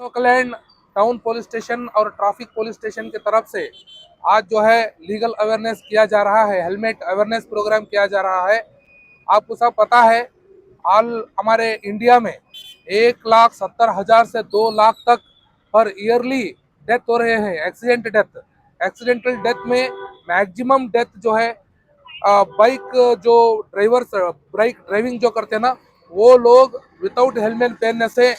बसोकलैंड town police station और traffic police station की तरफ से आज जो है लीगल अवेयरनेस किया जा रहा है, हेलमेट अवेयरनेस प्रोग्राम किया जा रहा है। आपको सब पता है हाल हमारे इंडिया में 1,70,000 से 2 लाख तक पर ईयरली डेथ हो रहे हैं, एक्सीडेंट डेथ। एक्सीडेंटल डेथ में मैक्सिमम डेथ जो है बाइक जो ड्राइवर्स बाइक ड्राइविंग जो करते हैं ना, वो लोग विदाउट हेलमेट पहनने से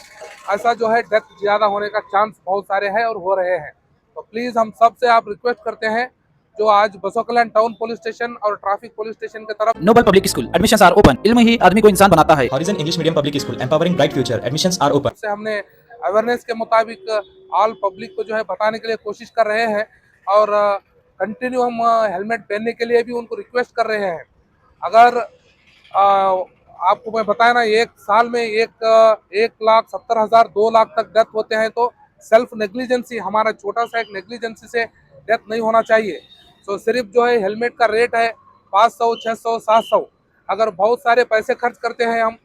ऐसा जो है डेथ ज्यादा होने का चांस बहुत सारे हैं और हो रहे हैं। तो प्लीज हम सब से आप रिक्वेस्ट करते हैं जो आज बसोकलैंड टाउन पुलिस स्टेशन और ट्रैफिक पुलिस स्टेशन की तरफ noble public school admissions are open. इल्म ही आदमी को इंसान बनाता है। Horizon English medium public school empowering bright future admissions are open से हमने अवेयरनेस के मुताबिक ऑल पब्लिक को जो है बताने के लिए कोशिश कर रहे हैं और कंटिन्यू हम हेलमेट पहनने के लिए भी उनको रिक्वेस्ट कर रहे हैं। अगर आपको मैं बताया ना, एक साल में 1,70,000 2 लाख तक डेथ होते हैं, तो सेल्फ नेग्लिजेंसी, हमारा छोटा सा एक नेग्लिजेंसी से डेथ नहीं होना चाहिए। तो सिर्फ जो है हेलमेट का रेट है 500, 600, 700। अगर बहुत सारे पैसे खर्च करते हैं हम,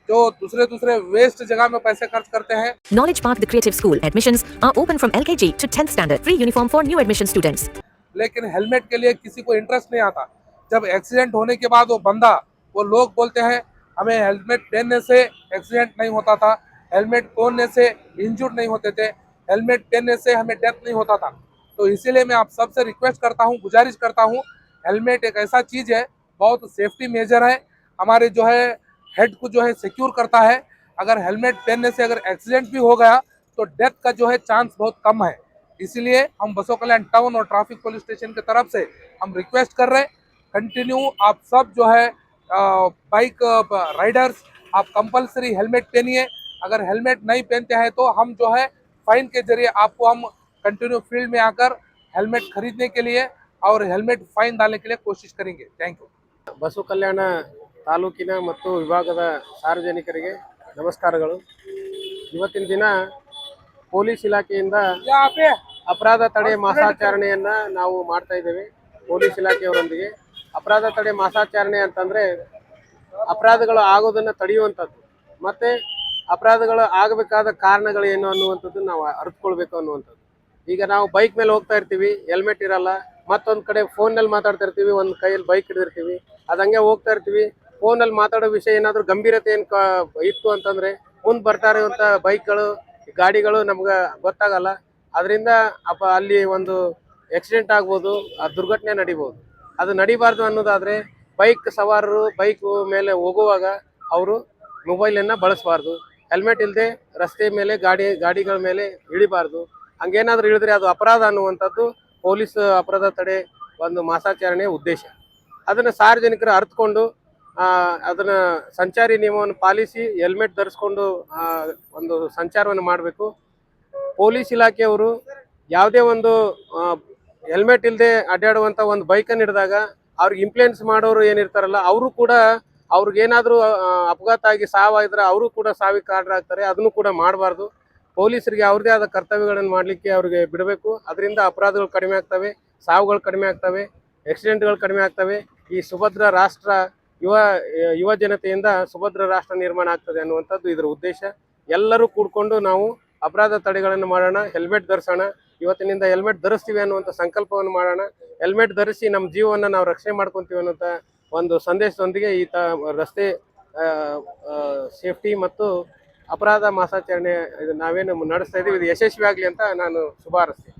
जो दूसरे वेस्ट जगह में पैसे खर्च करते हैं। Knowledge Park, the Creative School. Admissions are open from LKG to 10th standard. Free uniform for new admission students. लेकिन हेलमेट के लिए किसी को इंटरेस्ट नहीं आता। जब एक्सीडेंट होने के बाद वो लोग बोलते हैं हमें हेलमेट पहनने से एक्सीडेंट नहीं होता था, हेलमेट पहनने से इंजर्ड नहीं होते थे, हेलमेट पहनने से हमें डेथ नहीं होता था। तो इसीलिए मैं आप सबसे रिक्वेस्ट करता हूँ, गुजारिश करता हूँ, हेलमेट एक ऐसा चीज़ है, बहुत सेफ्टी मेजर है, हमारे जो है हेड को जो है सिक्योर करता है। अगर हेलमेट पहनने से अगर एक्सीडेंट भी हो गया तो डेथ का जो है चांस बहुत कम है। इसीलिए हम बसोकलैंड टाउन और ट्रैफिक पुलिस स्टेशन की तरफ से हम रिक्वेस्ट कर रहे हैं, कंटिन्यू आप सब जो है बाइक राइडर्स आप कंपलसरी हेलमेट पहनिए। अगर हेलमेट नहीं पहनते हैं तो हम जो है फाइन के जरिए आपको हम कंटिन्यू फील्ड में आकर हेलमेट खरीदने के लिए और हेलमेट फाइन डालने के लिए कोशिश करेंगे। Thank you. ಬಸವ ಕಲ್ಯಾಣ ತಾಲೂಕಿನ ಮತ್ತು ವಿಭಾಗದ ಸಾರ್ವಜನಿಕರಿಗೆ ನಮಸ್ಕಾರಗಳು। ಇವತ್ತಿನ ದಿನ ಪೊಲೀಸ್ ಇಲಾಖೆಯಿಂದ ಅಪರಾಧ ತಡೆ ಮಾಸಾಚರಣೆಯನ್ನು ನಾವು ಮಾಡ್ತಾ ಇದ್ದೇವೆ ಪೊಲೀಸ್ ಇಲಾಖೆಯವರೊಂದಿಗೆ। ಅಪರಾಧ ತಡೆ ಮಾಸಾಚರಣೆ ಅಂತಂದರೆ ಅಪರಾಧಗಳು ಆಗೋದನ್ನು ತಡೆಯುವಂಥದ್ದು ಮತ್ತು ಅಪರಾಧಗಳು ಆಗಬೇಕಾದ ಕಾರಣಗಳೇನು ಅನ್ನುವಂಥದ್ದು ನಾವು ಅರಿತುಕೊಳ್ಬೇಕು ಅನ್ನುವಂಥದ್ದು। ಈಗ ನಾವು ಬೈಕ್ ಮೇಲೆ ಹೋಗ್ತಾ ಇರ್ತೀವಿ, ಹೆಲ್ಮೆಟ್ ಇರಲ್ಲ, ಮತ್ತೊಂದು ಕಡೆ ಫೋನಲ್ಲಿ ಮಾತಾಡ್ತಾ ಇರ್ತೀವಿ, ಒಂದು ಕೈಯಲ್ಲಿ ಬೈಕ್ ಹಿಡಿದಿರ್ತೀವಿ, ಅದು ಹಂಗೆ ಹೋಗ್ತಾ ಇರ್ತೀವಿ। ಫೋನಲ್ಲಿ ಮಾತಾಡೋ ವಿಷಯ ಏನಾದರೂ ಗಂಭೀರತೆ ಏನು ಇತ್ತು ಅಂತಂದರೆ ಮುಂದೆ ಬರ್ತಾ ಇರುವಂಥ ಬೈಕ್ಗಳು ಗಾಡಿಗಳು ನಮ್ಗೆ ಗೊತ್ತಾಗಲ್ಲ, ಅದರಿಂದ ಅಲ್ಲಿ ಒಂದು ಆಕ್ಸಿಡೆಂಟ್ ಆಗ್ಬೋದು, ಆ ದುರ್ಘಟನೆ ನಡಿಬೋದು। ಅದು ನಡಿಬಾರ್ದು ಅನ್ನೋದಾದರೆ ಬೈಕ್ ಸವಾರರು ಬೈಕ್ ಮೇಲೆ ಹೋಗುವಾಗ ಅವರು ಮೊಬೈಲನ್ನು ಬಳಸಬಾರ್ದು, ಹೆಲ್ಮೆಟ್ ಇಲ್ಲದೆ ರಸ್ತೆ ಮೇಲೆ ಗಾಡಿಗಳ ಮೇಲೆ ಇಳಿಬಾರ್ದು। ಹಂಗೇನಾದರೂ ಇಳಿದ್ರೆ ಅದು ಅಪರಾಧ ಅನ್ನುವಂಥದ್ದು ಪೊಲೀಸ್ ಅಪರಾಧ ತಡೆ ಒಂದು ಮಾಸಾಚರಣೆಯ ಉದ್ದೇಶ। ಅದನ್ನು ಸಾರ್ವಜನಿಕರು ಅರ್ಥಕೊಂಡು ಅದನ್ನು ಸಂಚಾರಿ ನಿಯಮವನ್ನು ಪಾಲಿಸಿ ಹೆಲ್ಮೆಟ್ ಧರಿಸ್ಕೊಂಡು ಒಂದು ಸಂಚಾರವನ್ನು ಮಾಡಬೇಕು। ಪೊಲೀಸ್ ಇಲಾಖೆಯವರು ಯಾವುದೇ ಒಂದು ಹೆಲ್ಮೆಟ್ ಇಲ್ಲದೆ ಅಡ್ಡಾಡುವಂಥ ಒಂದು ಬೈಕನ್ನು ಹಿಡಿದಾಗ ಅವ್ರಿಗೆ ಇಂಪ್ಲೂಯೆನ್ಸ್ ಮಾಡೋರು ಏನಿರ್ತಾರಲ್ಲ, ಅವರು ಕೂಡ ಅವ್ರಿಗೇನಾದರೂ ಅಪಘಾತ ಆಗಿ ಸಾವಾಗಿದ್ರೆ ಅವರು ಕೂಡ ಸಾವಿಗೆ ಕಾರಣರಾಗ್ತಾರೆ। ಅದನ್ನು ಕೂಡ ಮಾಡಬಾರ್ದು। ಪೊಲೀಸರಿಗೆ ಅವ್ರದ್ದೇ ಆದ ಕರ್ತವ್ಯಗಳನ್ನು ಮಾಡಲಿಕ್ಕೆ ಅವ್ರಿಗೆ ಬಿಡಬೇಕು। ಅದರಿಂದ ಅಪರಾಧಗಳು ಕಡಿಮೆ ಆಗ್ತವೆ, ಸಾವುಗಳು ಕಡಿಮೆ ಆಗ್ತವೆ, ಆಕ್ಸಿಡೆಂಟ್ಗಳು ಕಡಿಮೆ ಆಗ್ತವೆ। ಈ ಸುಭದ್ರ ರಾಷ್ಟ್ರ ಯುವ ಜನತೆಯಿಂದ ಸುಭದ್ರ ರಾಷ್ಟ್ರ ನಿರ್ಮಾಣ ಆಗ್ತದೆ ಅನ್ನುವಂಥದ್ದು ಇದರ ಉದ್ದೇಶ। ಎಲ್ಲರೂ ಕೂಡ್ಕೊಂಡು ನಾವು ಅಪರಾಧ ತಡೆಗಳನ್ನು ಮಾಡೋಣ, ಹೆಲ್ಮೆಟ್ ಧರಿಸೋಣ। ಇವತ್ತಿನಿಂದ ಹೆಲ್ಮೆಟ್ ಧರಿಸ್ತೀವಿ ಅನ್ನುವಂಥ ಸಂಕಲ್ಪವನ್ನು ಮಾಡೋಣ। ಹೆಲ್ಮೆಟ್ ಧರಿಸಿ ನಮ್ಮ ಜೀವವನ್ನು ನಾವು ರಕ್ಷಣೆ ಮಾಡ್ಕೊತೀವಿ ಅನ್ನೋಂಥ ಒಂದು ಸಂದೇಶದೊಂದಿಗೆ ರಸ್ತೆ ಸೇಫ್ಟಿ ಮತ್ತು ಅಪರಾಧ ಮಾಸಾಚರಣೆ ನಾವೇನು ನಡೆಸ್ತಾ ಇದ್ದೀವಿ ಇದು ಯಶಸ್ವಿ ಆಗಲಿ ಅಂತ ನಾನು ಶುಭ ಹಾರೈಸ್ತೀನಿ।